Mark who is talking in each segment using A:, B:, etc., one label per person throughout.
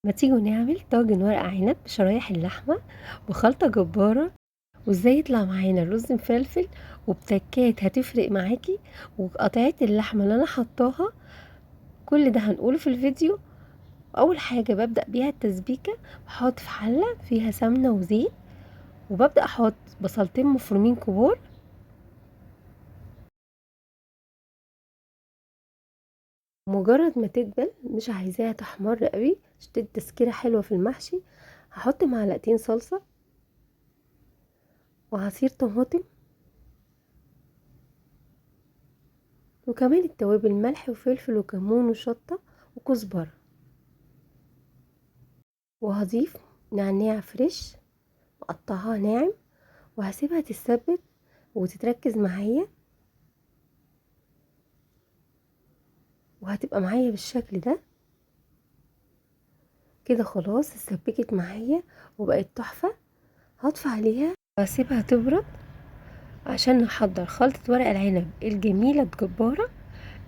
A: ما تيجوا نعمل طاجن ورق عنب بشرايح اللحمة وخلطة جبارة، وازاي يطلع معانا رز مفلفل وبتكات هتفرق معاكي، وقطعات اللحمة اللي انا حطاها. كل ده هنقوله في الفيديو. اول حاجة ببدأ بيها التسبيكة، بحط في حلة فيها سمنة وزيت، وببدأ احط بصلتين مفرومين كبار. مجرد ما تدبل، مش عايزاها تحمر قوي عشان تدي تسكيرة حلوة في المحشي، هحط معلقتين صلصة وعصير طماطم، وكمان التوابل ملح وفلفل وكمون وشطة وكزبرة، وهضيف نعناع فريش مقطعها ناعم، وهسيبها تتسبك وتتركز معايا، وهتبقى معايا بالشكل ده. كده خلاص اتسبكت معايا وبقت تحفة. هطفي عليها وهسيبها تبرد عشان نحضر خلطة ورق العنب الجميلة الجبارة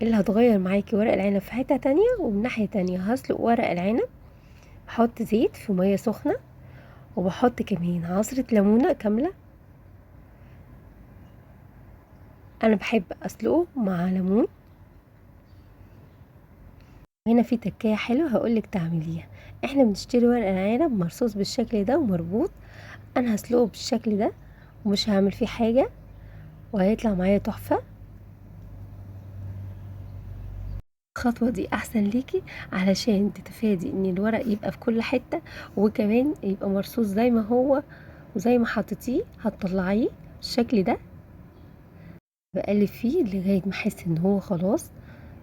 A: اللي هتغير معاكي ورق العنب في حتة تانية. ومن ناحية تانية هسلق ورق العنب، احط زيت في مية سخنة، وبحط كمان عصرة ليمونة كاملة. انا بحب اسلقه مع ليمون. هنا في تكايه حلوه هقولك تعمليها. احنا بنشتري ورق العنب مرصوص بالشكل ده ومربوط، انا هسلقه بالشكل ده ومش هعمل فيه حاجه، وهيطلع معايا تحفه. الخطوه دي احسن ليكي علشان تتفادي ان الورق يبقى في كل حته، وكمان يبقى مرصوص زي ما هو وزي ما حطيتيه هتطلعيه بالشكل ده. بقلب فيه لغايه ما احس ان هو خلاص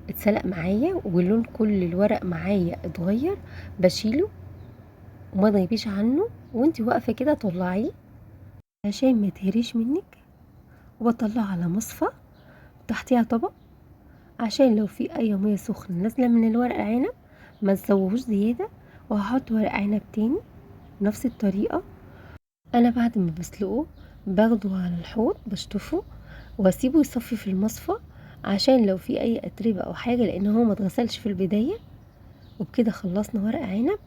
A: اتسلق معايا ولون كل الورق معايا اتغير، بشيله وما تغيبيش عنه، وانتي واقفه كده طلعيه عشان ما يتهريش منك، وبطلعه على مصفى تحتيها طبق عشان لو في اي ميه سخنه نازله من الورق عنب ما تسويهوش زياده. وهحط ورق عنب تاني نفس الطريقه. انا بعد ما بسلقه باخده على الحوض بشطفه واسيبه يصفي في المصفى عشان لو في اي اتربه او حاجه، لان هو ما اتغسلش في البدايه. وبكده خلصنا ورق عنب،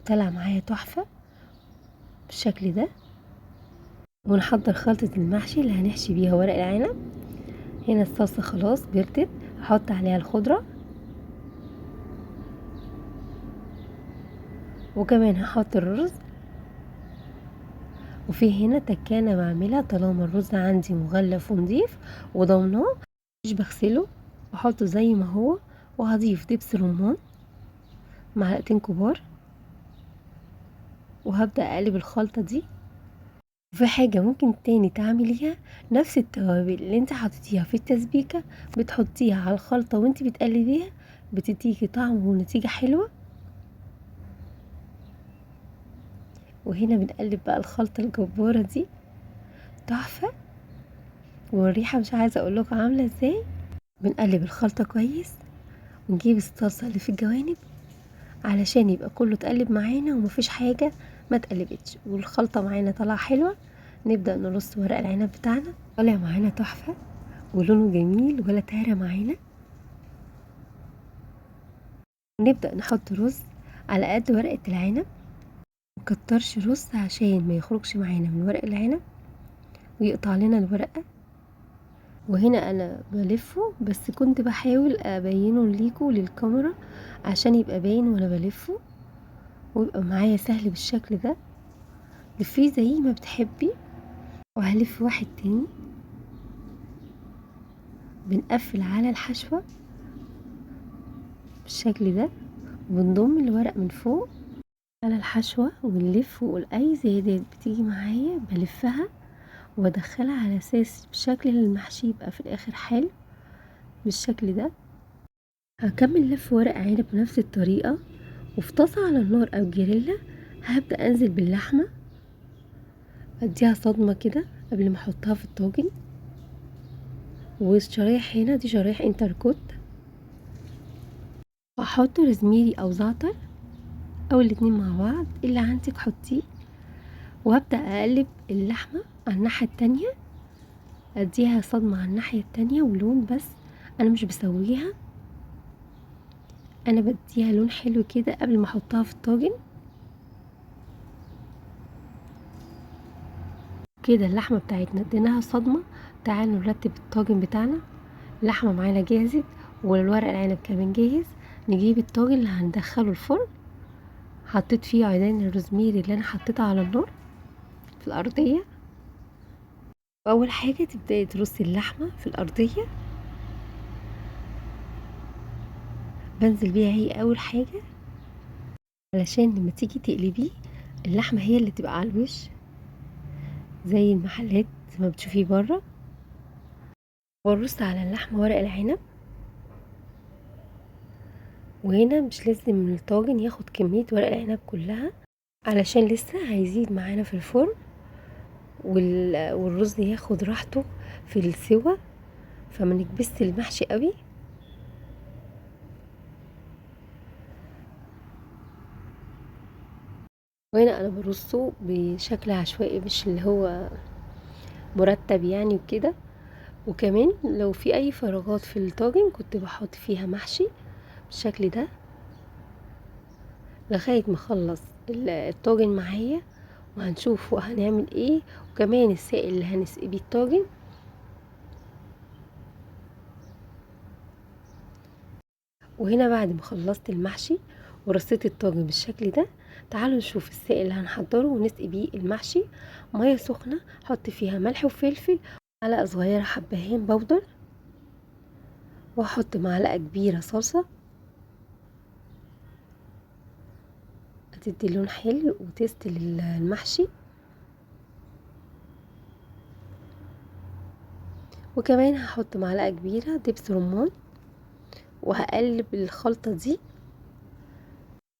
A: طلع معايا تحفه بالشكل ده. ونحضر خلطة المحشي اللي هنحشي بيها ورق العنب. هنا الصلصة خلاص بردت، هحط عليها الخضرة، وكمان هحط الرز. وفي هنا تكانة بعملها طالما الرز عندي مغلف ونضيف وضمناه مش بغسله، بحطه زي ما هو. وهضيف دبس رمان معلقتين كبار، وهبدأ اقلب الخلطة دي. وفي حاجة ممكن تاني تعمليها، نفس التوابل اللي انت حطيتيها في التسبيكة بتحطيها على الخلطة وانت بتقلبيها، بتديكي طعم ونتيجة حلوة. وهنا بنقلب بقى الخلطة الجبارة دي تحفة، والريحة مش عايزة اقولكوا عاملة ازاي. بنقلب الخلطة كويس ونجيب الصلصة اللي في الجوانب علشان يبقى كله اتقلب معانا ومفيش حاجة ما اتقلبتش، والخلطة معانا طالعة حلوة. نبدأ نرص ورق العنب بتاعنا، طالع معانا تحفة ولونه جميل ولا تهرى معانا. ونبدأ نحط رز على قد ورقة العنب، مكترش رز عشان ما يخرجش معانا من ورق العنب ويقطع لنا الورقة. وهنا انا بلفه، بس كنت بحاول ابينه ليكوا للكاميرا عشان يبقى باين وانا بلفه ويبقى معايا سهل بالشكل ده. لفيه زي ما بتحبي. وهلف واحد تاني، بنقفل على الحشوة بالشكل ده، وبنضم الورق من فوق على الحشوة ونلف، واي زيادات بتيجي معايا بلفها وادخلها على اساس بشكل المحشي يبقى في الاخر حلو بالشكل ده. هكمل لف ورق عنب بنفس الطريقة، وفي طاسة على النار او جريلا هبدأ انزل باللحمة، اديها صدمة كده قبل ما احطها في الطاجن. والشرايح هنا دي شرايح انتركوت، واحط روزميري او زعتر او الاتنين مع بعض اللي عندك حطيه. وهبدأ اقلب اللحمة على الناحية التانية، اديها صدمة على الناحية التانية ولون، بس انا مش بسويها، انا بديها لون حلو كده قبل ما احطها في الطاجن. كده اللحمه بتاعتنا اديناها صدمه. تعالوا نرتب الطاجن بتاعنا. اللحمه معانا جاهزت والورق العنب كمان جاهز. نجيب الطاجن اللي هندخله الفرن. حطيت فيه عيدان الروزميري اللي انا حطيتها على النار في الارضيه. واول حاجه تبداي ترصي اللحمه في الارضيه. بنزل بيها هي اول حاجه علشان لما تيجي تقلبيه اللحمه هي اللي تبقى على الوش زي المحلات زي ما بتشوفيه بره. وارص على اللحمه ورق العنب. وهنا مش لازم الطاجن ياخد كميه ورق العنب كلها علشان لسه هيزيد معانا في الفرن. والرز ياخد راحته في السوا فما نكبس المحشي قوي. وهنا انا برصه بشكل عشوائي مش اللي هو مرتب يعني وكده. وكمان لو في اي فراغات في الطاجن كنت بحط فيها محشي بالشكل ده لغايه ما اخلص الطاجن معايا. وهنشوف هنعمل ايه وكمان السائل اللي هنسقي بيه الطاجن. وهنا بعد ما خلصت المحشي ورصيت الطاجن بالشكل ده تعالوا نشوف السائل اللي هنحضره ونسقي بيه المحشي. ميه سخنه احط فيها ملح وفلفل، معلقه صغيره حبهان بودر، واحط معلقه كبيره صلصه هتدي لون حلو وتيست للمحشي. وكمان هحط معلقه كبيره دبس رمان وهقلب الخلطه دي.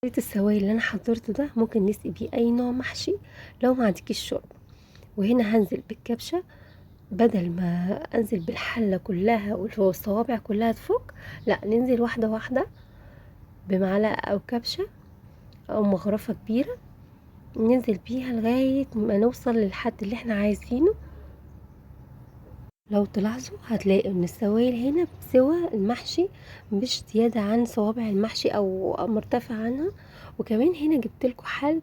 A: زيت السوائل اللي انا حضرته ده ممكن نسقي بيه اي نوع محشي لو ما عندكيش شوربه. وهنا هنزل بالكبشه بدل ما انزل بالحله كلها والصوابع كلها تفك، لا ننزل واحده واحده بمعلقه او كبشه او مغرفه كبيره ننزل بيها لغايه ما نوصل للحد اللي احنا عايزينه. لو تلاحظوا هتلاقي ان السوائل هنا بسوى المحشي مش زياده عن صوابع المحشي او مرتفع عنها. وكمان هنا جبت لكم حل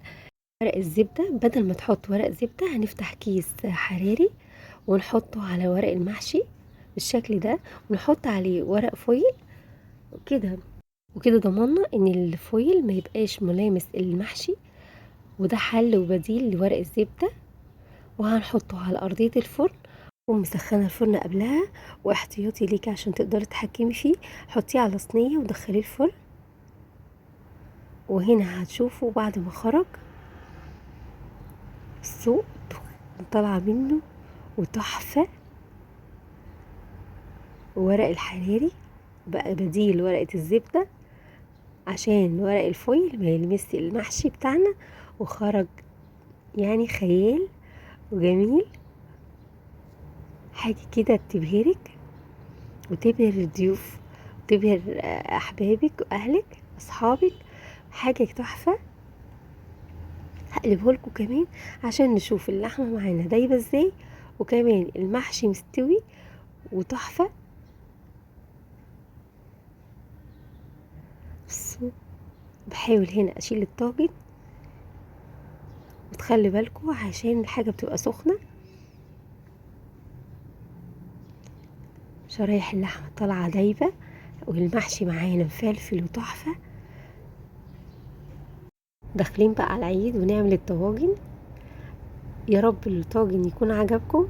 A: ورق الزبده. بدل ما تحط ورق زبده هنفتح كيس حراري ونحطه على ورق المحشي بالشكل ده ونحط عليه ورق فويل كده. وكده ضمننا ان الفويل ما يبقاش ملامس المحشي. وده حل وبديل لورق الزبدة. وهنحطه على ارضية الفرن ومسخنة الفرن قبلها واحتياطي ليكي عشان تقدري تتحكمي فيه. حطيه على صينية ودخليه الفرن. وهنا هتشوفوا بعد ما خرج السوق طالعة منه وتحفة. ورق الحراري بقى بديل ورقة الزبدة عشان ورق الفويل ما يلمس المحشي بتاعنا. وخرج يعني خيال وجميل حاجة كده تبهرك وتبهر الضيوف وتبهر احبابك واهلك اصحابك. حاجة تحفة. هقلبه لكم كمان عشان نشوف اللحمة معانا دايبة ازاي وكمان المحشي مستوي وتحفة. بصوا بحاول هنا اشيل الطاجن وتخلي بالكم عشان الحاجة بتبقى سخنة. شرايح اللحمة طالعة دايبة والمحشي معانا مفلفل وتحفة. داخلين بقى على العيد ونعمل الطواجن. يا رب الطاجن يكون عجبكم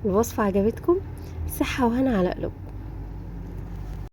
A: والوصفة عجبتكم. صحة وهنا على قلوبكم.